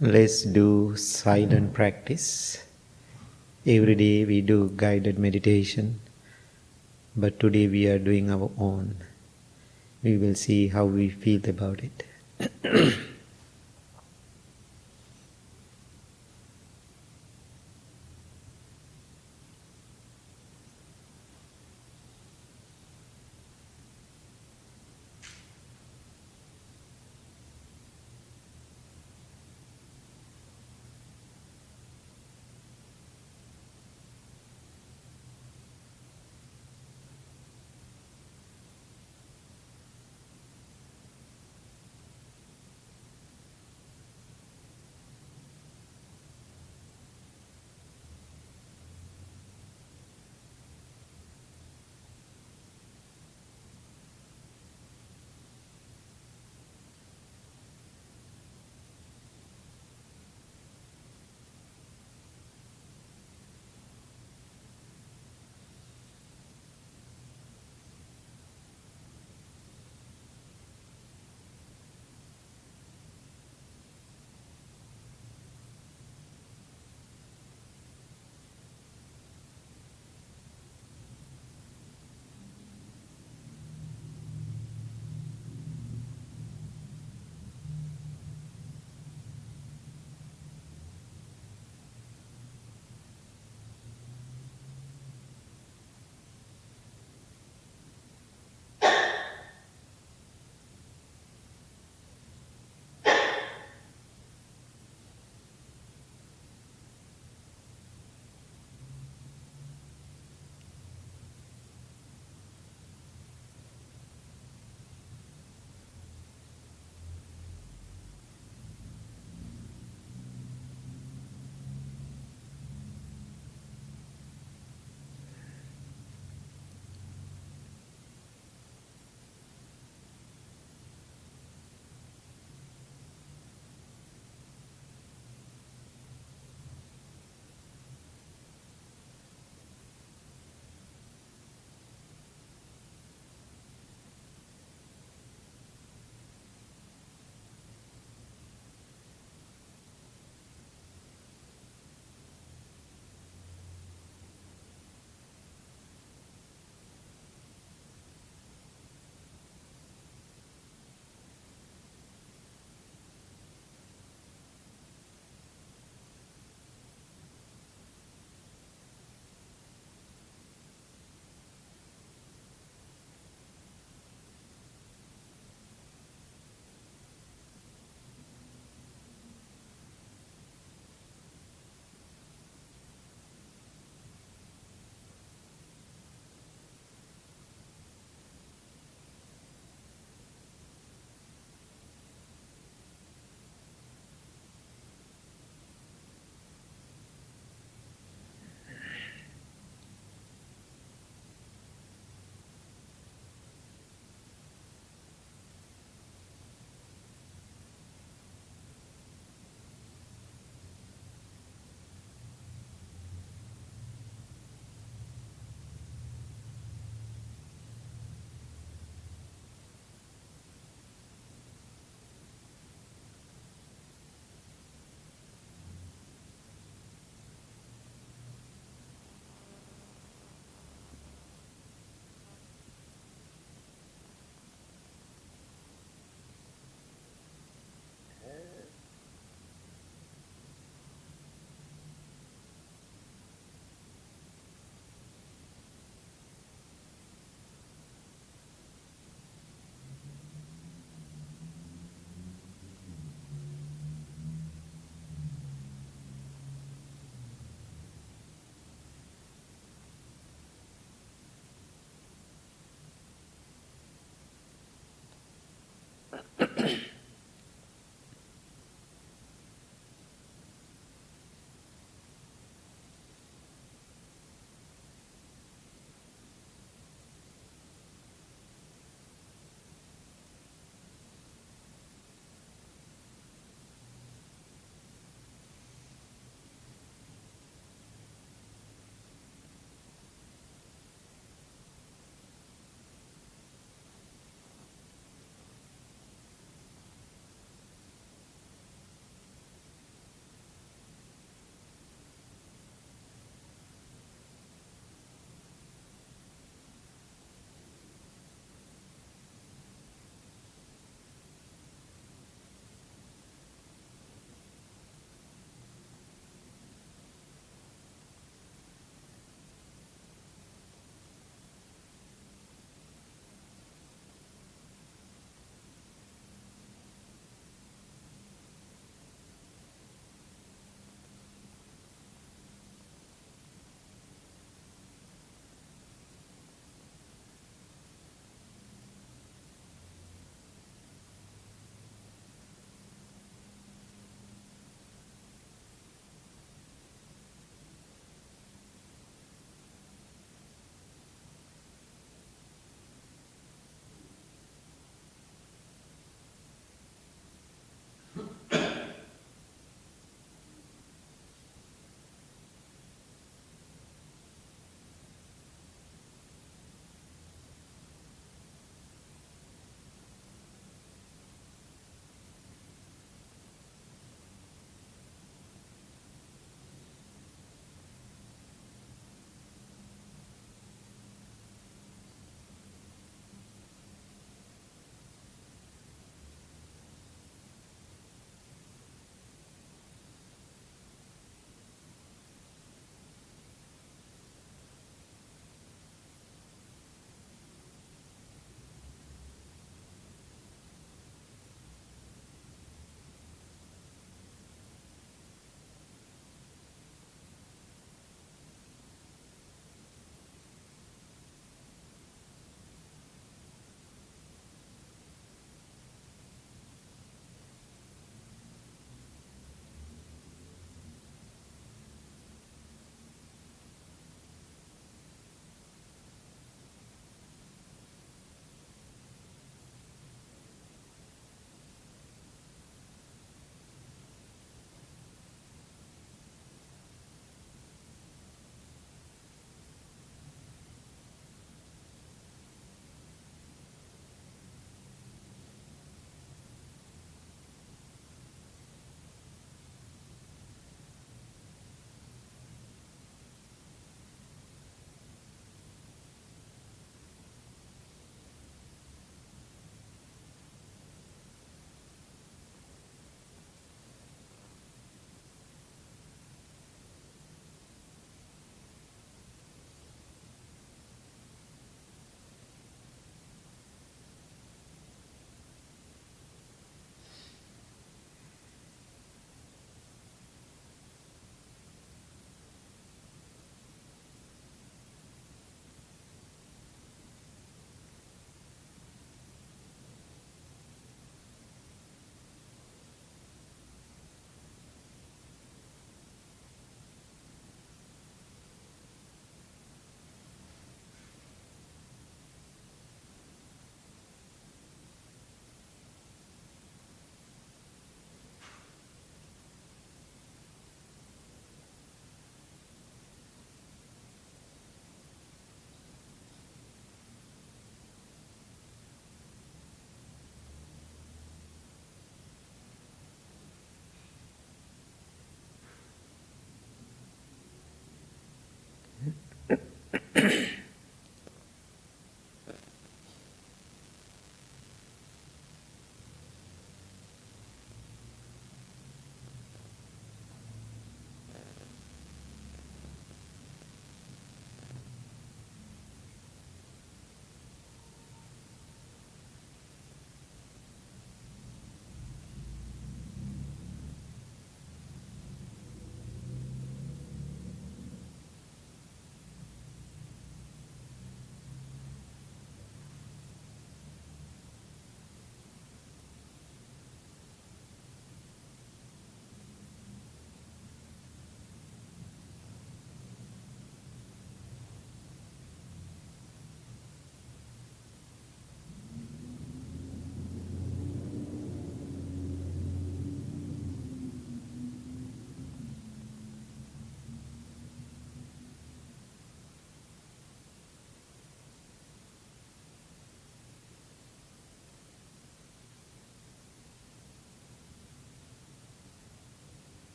Let's do silent practice. Every day we do guided meditation, but today we are doing our own. We will see how we feel about it.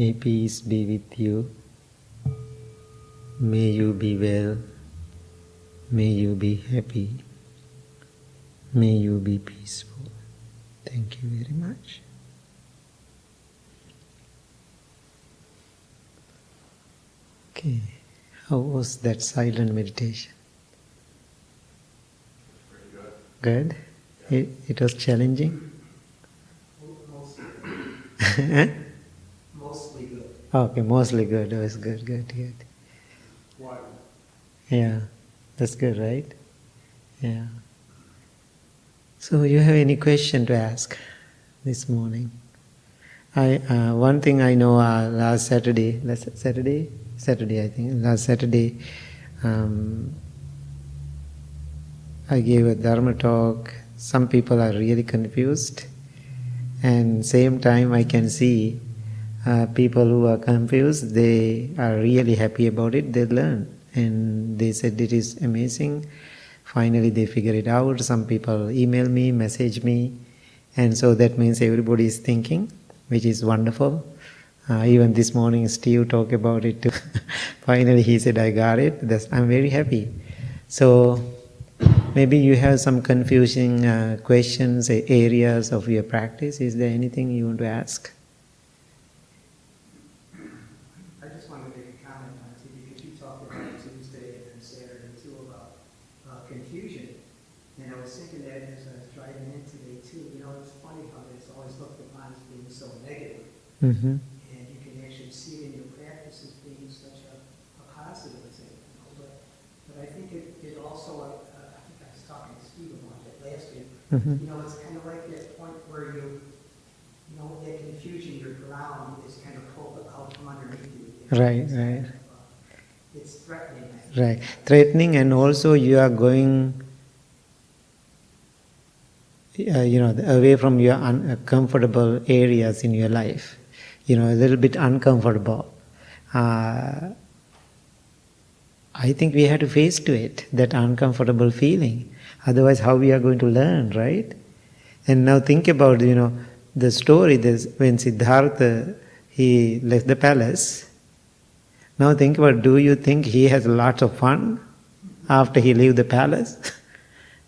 May peace be with you. May you be well. May you be happy. May you be peaceful. Thank you very much. Okay, how was that silent meditation? Pretty good. Good? It was challenging? Mostly good. Mostly good. Okay, mostly good. It was good. Why? Yeah, that's good, right? Yeah. So you have any question to ask this morning? One thing I know, last Saturday, I think, last Saturday, I gave a Dharma talk. Some people are really confused, and same time I can see people who are confused, they are really happy about it, they learn, and they said it is amazing. Finally they figure it out. Some people email me, message me, and so that means everybody is thinking, which is wonderful. Even this morning Steve talked about it too. Finally he said, I got it. I'm very happy. So maybe you have some confusing questions, areas of your practice. Is there anything you want to ask? I just wanted to make a comment on it because you talked about Tuesday and then Saturday too about confusion. And I was thinking that as I was driving in today too, it's funny how it's always looked upon as being so negative. Mm-hmm. And you can actually see it in your practice as being such a positive thing. But I think it also, I think I was talking to Steve about it last week. Mm-hmm. It's kind of like that point where that confusion, your ground is kind of pulled out from underneath you. Right. It's threatening. Right. Threatening, and also you are going, away from your comfortable areas in your life. A little bit uncomfortable. I think we have to face to it, that uncomfortable feeling. Otherwise, how we are going to learn, right? And now think about, the story, when Siddhartha, he left the palace. Now think about, do you think he has lots of fun after he leaves the palace?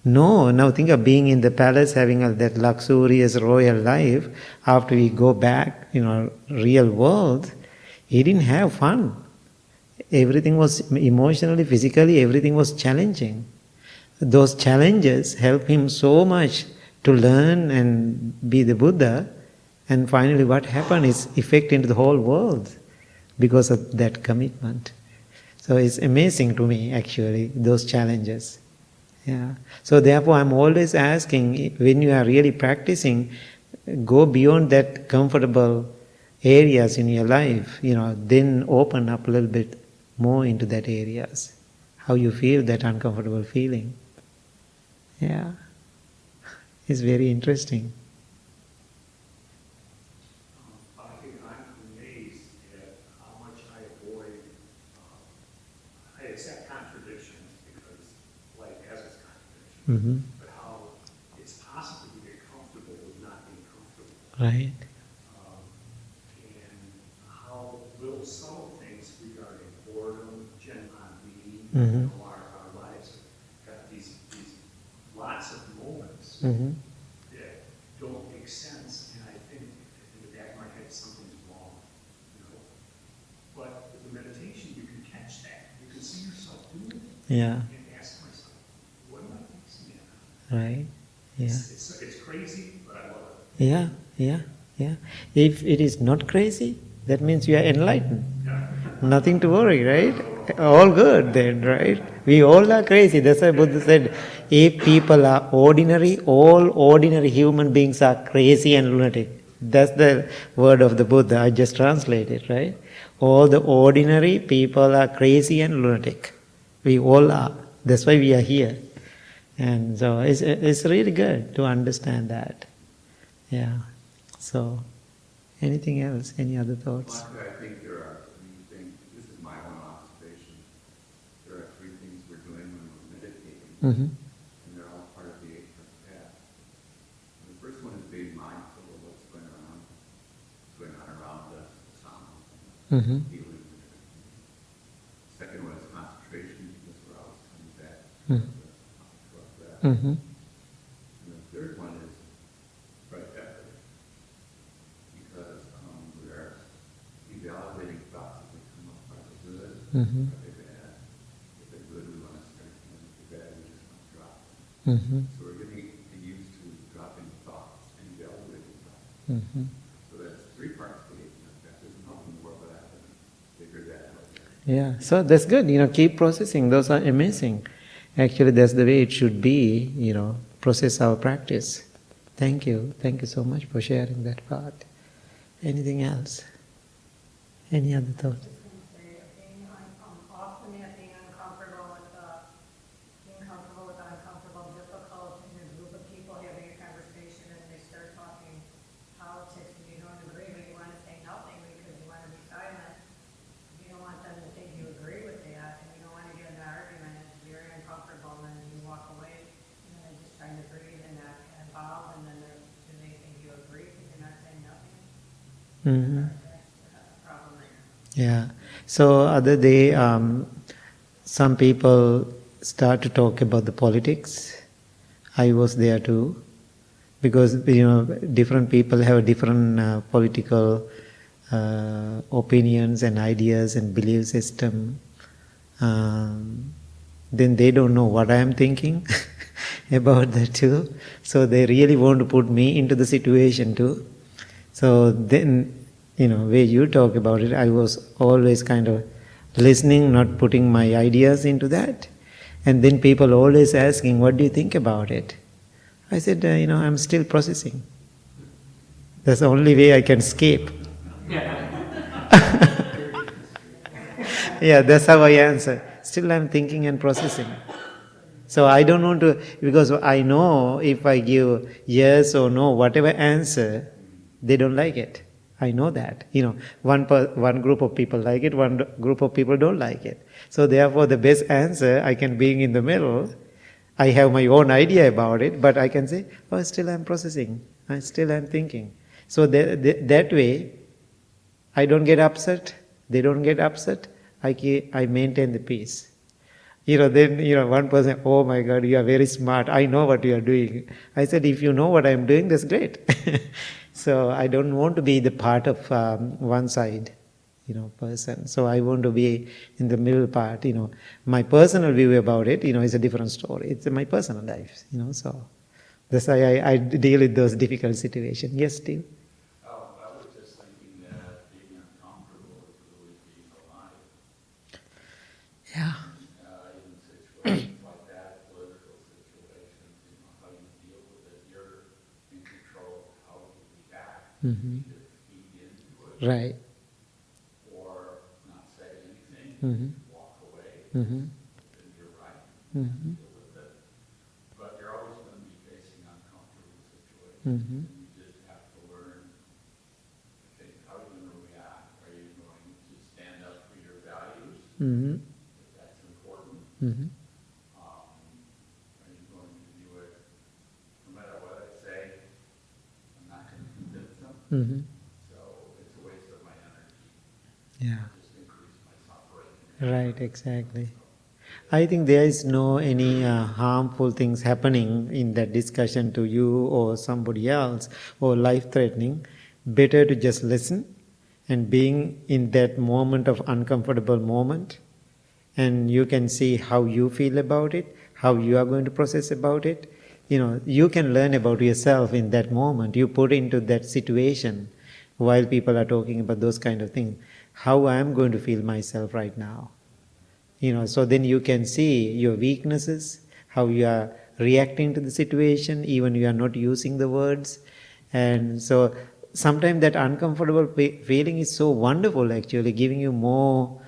No, now think of being in the palace, having that luxurious royal life. After we go back, real world, he didn't have fun. Everything was emotionally, physically, everything was challenging. Those challenges help him so much to learn and be the Buddha. And finally what happened is effect into the whole world because of that commitment. So it's amazing to me, actually, those challenges. Yeah. So therefore I'm always asking, when you are really practicing, go beyond that comfortable areas in your life, then open up a little bit more into that areas. How you feel that uncomfortable feeling. Yeah. It's very interesting. I think I'm amazed at how much I avoid, I accept contradictions because life has its contradictions, Mm-hmm. but how it's possible to get comfortable with not being comfortable. Right. And how little subtle things regarding boredom, Mm-hmm. our lives have got these lots of moments Mm-hmm. that don't make sense, and I think in the back of my head something's wrong. But with the meditation, you can catch that. You can see yourself doing it. Yeah. And ask myself, what am I fixing it? Right. Yeah. It's crazy, but I love it. Yeah. If it is not crazy, that means you are enlightened. Yeah. Nothing to worry, right? All good then, right? We all are crazy. That's why Buddha said, if people are ordinary, all ordinary human beings are crazy and lunatic. That's the word of the Buddha. I just translated, right? All the ordinary people are crazy and lunatic. We all are. That's why we are here. And so it's really good to understand that. Yeah. So, anything else? Any other thoughts? Bhante, I think there are three things. This is my own observation. There are three things we're doing when we're meditating, Mm-hmm. and they're all part of the Eightfold Path. And the first one is being mindful of what's going on around us, the sound, Mm-hmm. healing. Second one is concentration, because we're always coming back Mm. to our breath. Mm-hmm. And the third one is right effort, because we're evaluating thoughts as they come up. Are they good? Mm-hmm. Are they bad? If they're good, we want to strengthen them. If they're bad, we just want to drop them. Mm-hmm. So we're getting used to dropping thoughts and evaluating thoughts. Mm-hmm. So that's three parts to it. That doesn't help in the world, but I haven't figured that out yet. Yeah, so that's good. Keep processing. Those are amazing. Actually, that's the way it should be. Process our practice. Thank you. Thank you so much for sharing that part. Anything else? Any other thought? Often being uncomfortable with uncomfortable, difficult in a group of people having a conversation and they start talking politics and you don't agree, but you want to say nothing because you want to be silent. You don't want them to think you agree with that, and you don't want to get in an argument. It's very uncomfortable, and then you walk away, and they're just trying to breathe and not get involved, and then they think you agree because you're not saying nothing. Mm-hmm. That's a problem there. Yeah. So other day, some people start to talk about the politics. I was there too, because different people have different political opinions and ideas and belief system. Then they don't know what I am thinking about that too. So they really want to put me into the situation too. So then, where you talk about it, I was always kind of listening, not putting my ideas into that. And then people always asking, what do you think about it? I said, I'm still processing. That's the only way I can escape. Yeah, that's how I answer. Still I'm thinking and processing. So I don't want to, because I know if I give yes or no, whatever answer, they don't like it. I know that. One group of people like it, one group of people don't like it. So therefore the best answer, I can be in the middle. I have my own idea about it, but I can say, still I'm processing. I still am thinking. So that way, I don't get upset. They don't get upset. I maintain the peace. Then one person, oh my God, you are very smart. I know what you are doing. I said, if you know what I am doing, that's great. So I don't want to be the part of one side, person. So I want to be in the middle part. My personal view about it, is a different story. It's my personal life. So that's why I deal with those difficult situations. Yes, Steve. I was just thinking that being uncomfortable is really being alive. Yeah. In situations like that, political situations, how you deal with it, you're in control of how you react. Mm-hmm. Either feed into it, Right. or not say anything, Mm-hmm. walk away, Mm-hmm. then you're right, Mm-hmm. deal with it. But you're always going to be facing uncomfortable situations. Mm-hmm. You just have to learn, okay, how are you going to react? Are you going to stand up for your values? Mm-hmm. If that's important. Mm-hmm. Are you going to do it, no matter what I say, I'm not going to convince them? Mm-hmm. So it's a waste of my energy. Yeah. Just increase my suffering. Right, exactly. I think there is no any harmful things happening in that discussion to you or somebody else or life-threatening. Better to just listen and being in that moment of uncomfortable moment, and you can see how you feel about it, how you are going to process about it. You can learn about yourself in that moment. You put into that situation while people are talking about those kind of things. How I am going to feel myself right now. So then you can see your weaknesses, how you are reacting to the situation, even you are not using the words. And so sometimes that uncomfortable feeling is so wonderful, actually, giving you more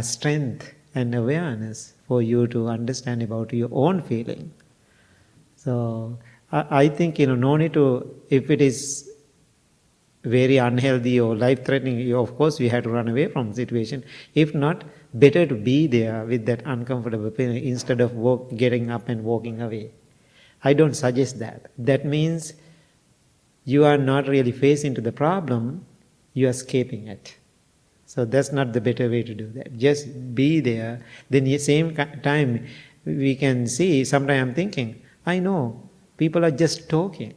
strength and awareness for you to understand about your own feeling. So I think, no need to, if it is very unhealthy or life-threatening, of course we have to run away from the situation. If not, better to be there with that uncomfortable pain instead of getting up and walking away. I don't suggest that. That means you are not really facing to the problem, you are escaping it. So that's not the better way to do that. Just be there. Then at the same time, we can see, sometimes I'm thinking, I know, people are just talking.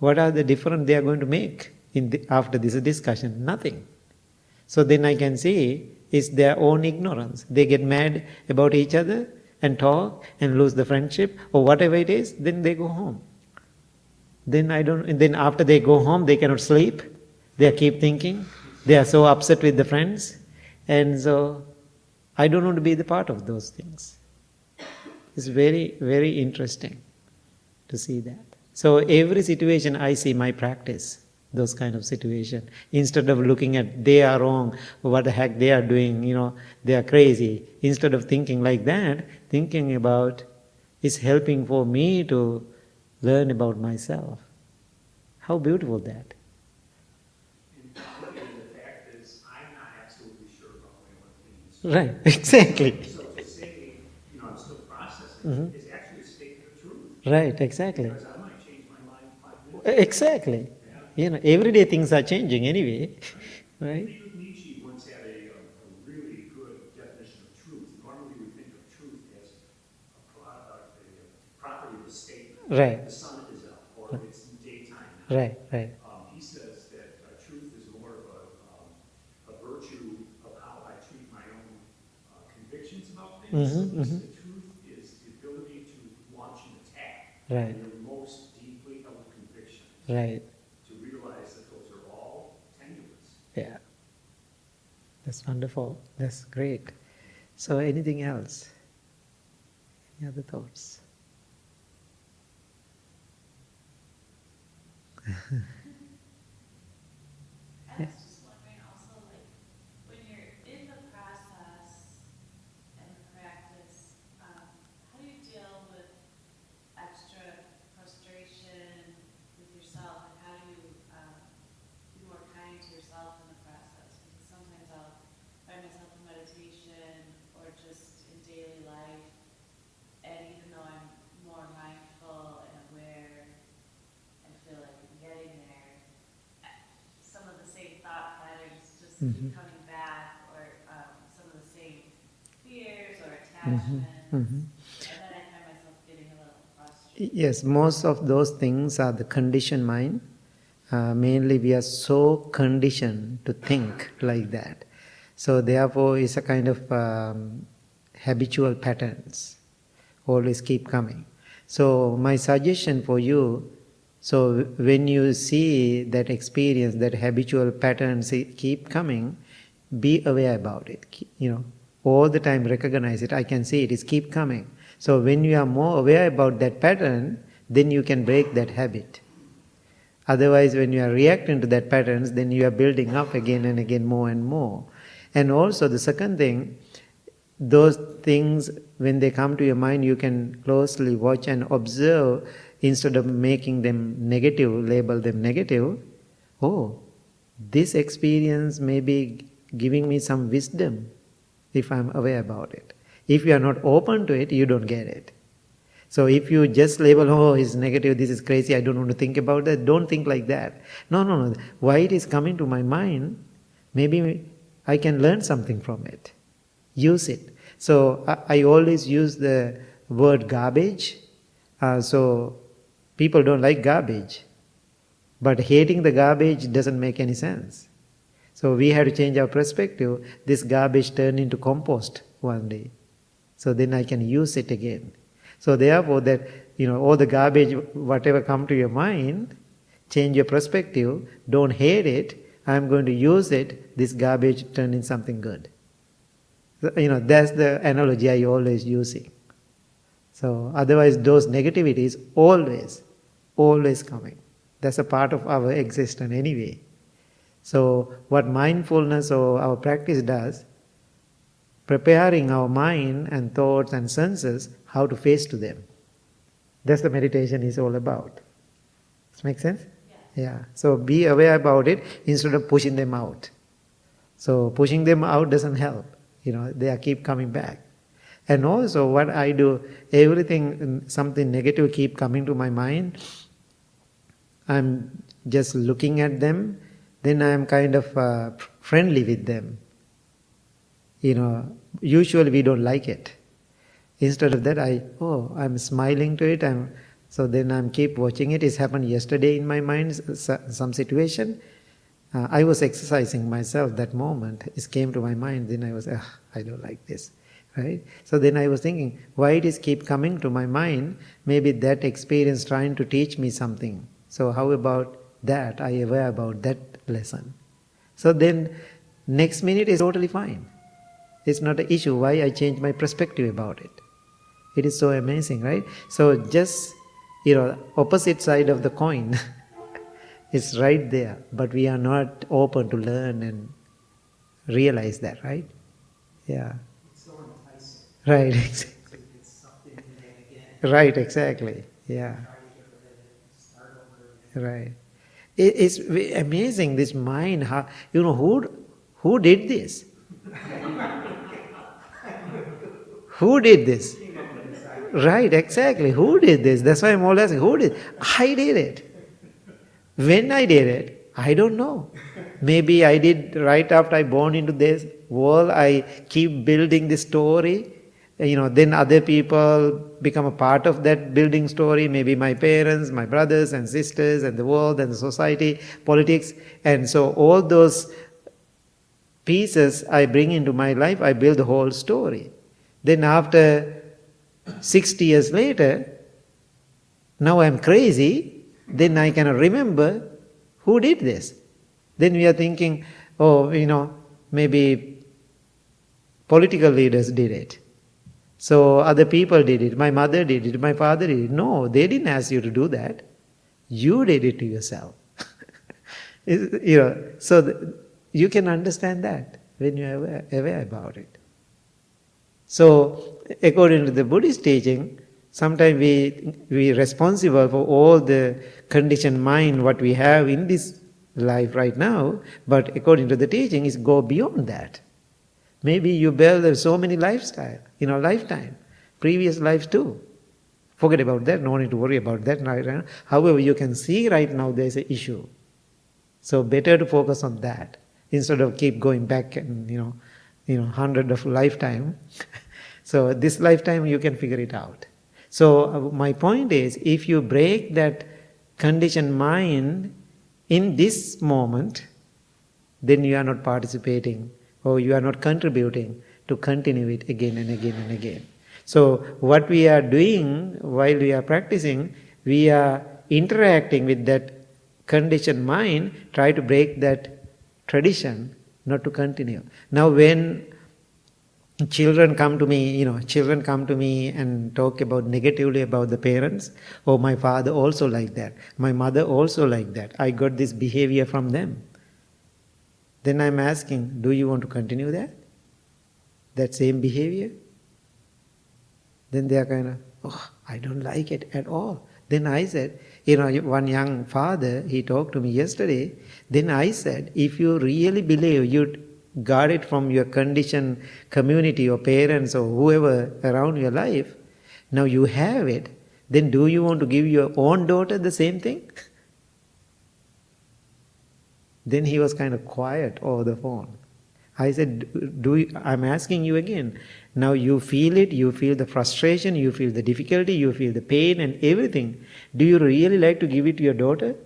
What are the difference they are going to make after this discussion? Nothing. So then I can see it's their own ignorance. They get mad about each other and talk and lose the friendship or whatever it is, then they go home. Then after they go home, they cannot sleep. They keep thinking. They are so upset with the friends. And so I don't want to be the part of those things. It's very, very interesting to see that. So every situation I see my practice, those kind of situation. Instead of looking at they are wrong, what the heck they are doing, they are crazy. Instead of thinking like that, thinking about is helping for me to learn about myself. How beautiful that. And the fact is, I'm not absolutely sure about my own opinions. Right, exactly. So to say, I'm still processing is actually a statement of truth. Right, exactly. Because I might change my mind in 5 minutes. Exactly. Everyday things are changing anyway. Right? Nietzsche once had a really good definition of truth. Normally we think of truth as a property of the state. Right. The sun is up, or it's daytime now. Right, right. He says that truth is more of a virtue of how I treat my own convictions about things. The truth is the ability to launch an attack Right. on your most deeply held convictions. Right. To realize that those are all tenuous. Yeah. That's wonderful. That's great. So anything else? Any other thoughts? I was just wondering also, when you're in the process and the practice, how do you deal with extra frustration with yourself, and how do you be more kind to yourself in the process? Because sometimes I'll find myself in meditation or just in daily life, and even though I'm more mindful and aware and feel like I'm getting there, some of the same thought patterns just keep coming back, or some of the same fears or attachments, and then I find myself getting a little frustrated. Yes, most of those things are the conditioned mind. Mainly we are so conditioned to think like that. So therefore it's a kind of habitual patterns. Always keep coming. So my suggestion for you, so when you see that experience, that habitual patterns keep coming, be aware about it. All the time recognize it. I can see it is keep coming. So when you are more aware about that pattern, then you can break that habit. Otherwise, when you are reacting to that patterns, then you are building up again and again more and more. And also the second thing, those things, when they come to your mind, you can closely watch and observe. Instead of making them negative, label them negative. Oh, this experience may be giving me some wisdom if I'm aware about it. If you are not open to it, you don't get it. So if you just label, oh, it's negative, this is crazy, I don't want to think about that, don't think like that. No. Why it is coming to my mind, maybe I can learn something from it. Use it. So I always use the word garbage. So people don't like garbage. But hating the garbage doesn't make any sense. So we have to change our perspective. This garbage turned into compost one day. So then I can use it again. So therefore that, all the garbage, whatever come to your mind, change your perspective, don't hate it, I'm going to use it, this garbage turn in something good. So, that's the analogy I always using. So otherwise those negativities always coming. That's a part of our existence anyway. So what mindfulness or our practice does, preparing our mind and thoughts and senses how to face to them. That's the meditation is all about. Does it make sense? Yes. Yeah. So be aware about it instead of pushing them out. So pushing them out doesn't help. They keep coming back. And also what I do, everything, something negative keep coming to my mind, I'm just looking at them, then I'm kind of friendly with them. Usually we don't like it. Instead of that, I'm smiling to it. So then I'm keep watching it. It's happened yesterday in my mind, some situation. I was exercising myself that moment. It came to my mind. Then I was, I don't like this, right? So then I was thinking, why it is keep coming to my mind? Maybe that experience trying to teach me something. So how about that? I aware about that lesson. So then next minute is totally fine. It's not an issue. Why I change my perspective about it? It is so amazing, right? So just, opposite side of the coin is right there. But we are not open to learn and realize that, right? Yeah. It's so enticing. Right, To exactly. get sucked into that again. Right, exactly. Yeah. Try to get rid of it and start over again. Right. It's amazing, this mind. How, who did this? Who did this? Right, exactly. Who did this? That's why I'm always asking, who did? I did it. When I did it, I don't know. Maybe I did right after I born into this world. I keep building this story. Then other people become a part of that building story. Maybe my parents, my brothers and sisters, and the world and the society, politics. And so all those pieces I bring into my life, I build the whole story. Then after 60 years later, now I'm crazy, then I cannot remember who did this. Then we are thinking, maybe political leaders did it. So other people did it. My mother did it. My father did it. No, they didn't ask you to do that. You did it to yourself. So you can understand that when you are aware about it. So according to the Buddhist teaching, sometimes we responsible for all the conditioned mind what we have in this life right now, but according to the teaching, is go beyond that. Maybe you build so many lifestyle in a lifetime, previous lives too. Forget about that, no need to worry about that right now. However, you can see right now there's an issue. So better to focus on that instead of keep going back and, hundred of lifetime. So this lifetime you can figure it out. So my point is, if you break that conditioned mind in this moment, then you are not participating or you are not contributing to continue it again and again and again. So what we are doing while we are practicing, we are interacting with that conditioned mind, try to break that tradition, not to continue. Now when children come to me and talk about negatively about the parents, oh, my father also like that, my mother also like that, I got this behavior from them. Then I'm asking, do you want to continue that same behavior? Then they are kind of, oh, I don't like it at all. Then I said, one young father, he talked to me yesterday. Then I said, if you really believe you got it from your conditioned community or parents or whoever around your life, now you have it, then do you want to give your own daughter the same thing? Then he was kind of quiet over the phone. I said, I'm asking you again. Now you feel it, you feel the frustration, you feel the difficulty, you feel the pain and everything. Do you really like to give it to your daughter?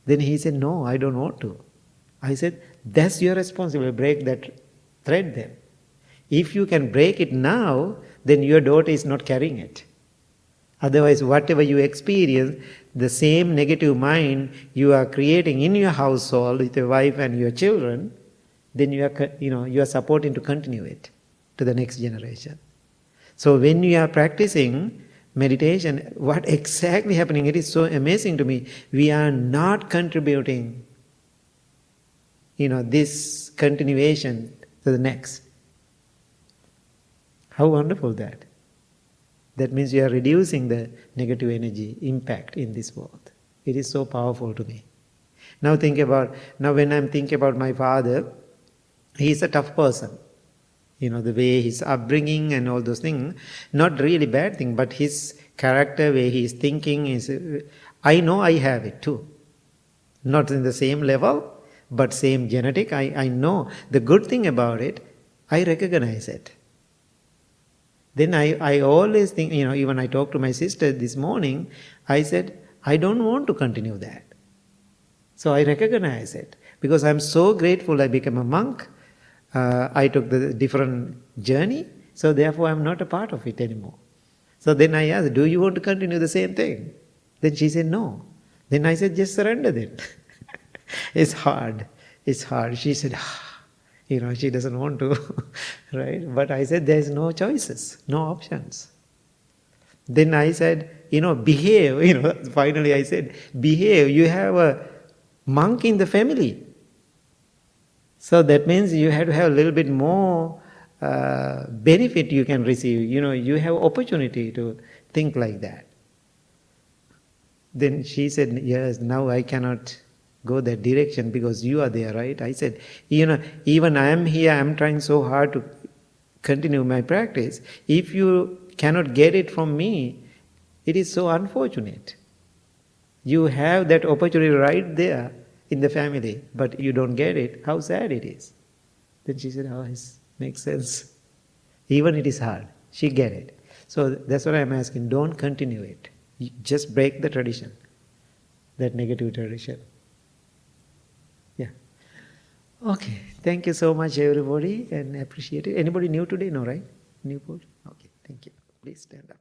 Then he said, no, I don't want to. I said, that's your responsibility, break that thread then. If you can break it now, then your daughter is not carrying it. Otherwise, whatever you experience, the same negative mind you are creating in your household with your wife and your children, then you are supporting to continue it to the next generation. So when you are practicing meditation, what exactly happening? It is so amazing to me. We are not contributing, this continuation to the next. How wonderful that. That means you are reducing the negative energy impact in this world. It is so powerful to me. Now when I'm thinking about my father, he is a tough person. The way his upbringing and all those things, not really bad thing, but his character, way he is thinking is, I know I have it too. Not in the same level, but same genetic, I know. The good thing about it, I recognize it. Then I always think, even I talked to my sister this morning, I said, I don't want to continue that. So I recognize it. Because I'm so grateful I became a monk. I took the different journey. So therefore I'm not a part of it anymore. So then I asked, do you want to continue the same thing? Then she said, no. Then I said, just surrender then. It's hard. It's hard. She said, she doesn't want to, right? But I said, there's no choices, no options. Then I said, behave, finally I said, behave. You have a monk in the family. So that means you have to have a little bit more benefit you can receive. You have opportunity to think like that. Then she said, yes, now I cannot go that direction because you are there, right? I said, even I am here, I am trying so hard to continue my practice. If you cannot get it from me, it is so unfortunate. You have that opportunity right there in the family, but you don't get it. How sad it is. Then she said, it makes sense. Even it is hard. She get it. So that's what I'm asking. Don't continue it. You just break the tradition, that negative tradition. Yeah. Okay. Thank you so much, everybody, and appreciate it. Anybody new today? No, right? New board? Okay. Thank you. Please stand up.